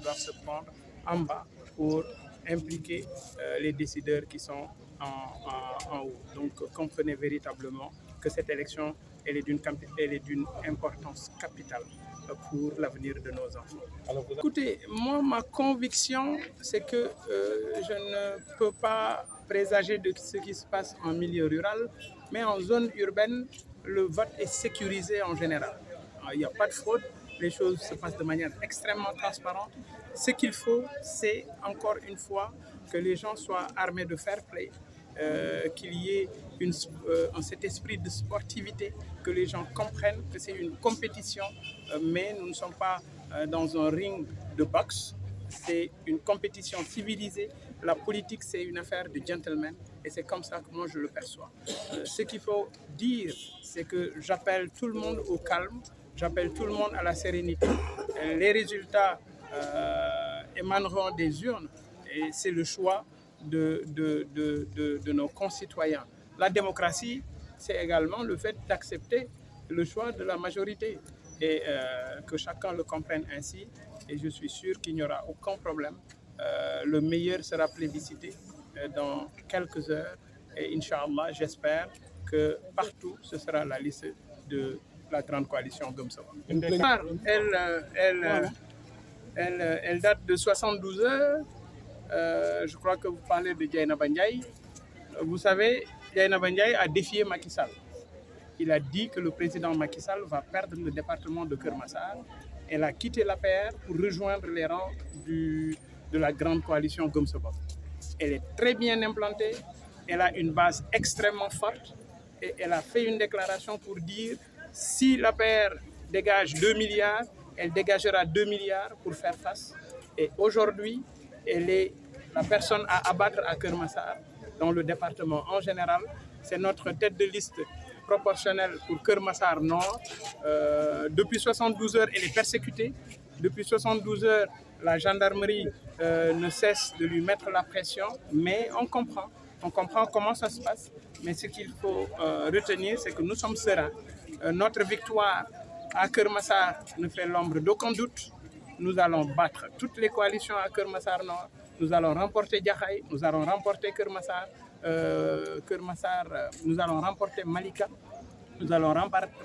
doivent se prendre en bas pour impliquer les décideurs qui sont en haut. Donc comprenez véritablement que cette élection elle est d'une importance capitale pour l'avenir de nos enfants. Écoutez, moi ma conviction c'est que je ne peux pas présager de ce qui se passe en milieu rural, mais en zone urbaine, le vote est sécurisé en général. Il n'y a pas de fraude, les choses se passent de manière extrêmement transparente. Ce qu'il faut, c'est encore une fois que les gens soient armés de fair play, qu'il y ait cet esprit de sportivité, que les gens comprennent que c'est une compétition, mais nous ne sommes pas dans un ring de boxe. C'est une compétition civilisée. La politique, c'est une affaire de gentlemen et c'est comme ça que moi je le perçois. Ce qu'il faut dire, c'est que j'appelle tout le monde au calme, j'appelle tout le monde à la sérénité. Les résultats émaneront des urnes et c'est le choix de nos concitoyens. La démocratie, c'est également le fait d'accepter le choix de la majorité et que chacun le comprenne ainsi. Et je suis sûr qu'il n'y aura aucun problème. Le meilleur sera plébiscité dans quelques heures. Et Inch'Allah, j'espère que partout, ce sera la liste de la grande coalition Gëm Sa Bopp. Elle date de 72 heures. Je crois que vous parlez de Dieynaba Ndiaye. Vous savez, Dieynaba Ndiaye a défié Macky Sall. Il a dit que le président Macky Sall va perdre le département de Keur Massar. Elle a quitté l'APR pour rejoindre les rangs de la grande coalition Gëm Sa Bopp. Elle est très bien implantée, elle a une base extrêmement forte et elle a fait une déclaration pour dire si l'APR dégage 2 milliards, elle dégagera 2 milliards pour faire face. Et aujourd'hui, elle est la personne à abattre à Keur Massar, dans le département en général. C'est notre tête de liste proportionnelle pour Keur Massar Nord. Depuis 72 heures, elle est persécutée. Depuis 72 heures, la gendarmerie ne cesse de lui mettre la pression, mais on comprend comment ça se passe. Mais ce qu'il faut retenir, c'est que nous sommes sereins. Notre victoire à Keur Massar ne fait l'ombre d'aucun doute. Nous allons battre toutes les coalitions à Keur Massar Nord. Nous allons remporter Jaxaay, nous allons remporter Keur Massar, nous allons remporter Malika, nous allons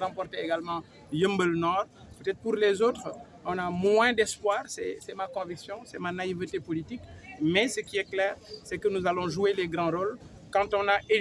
remporter également Yeumbeul Nord. Peut-être pour les autres, on a moins d'espoir, c'est ma conviction, c'est ma naïveté politique. Mais ce qui est clair, c'est que nous allons jouer les grands rôles. Quand on a éliminé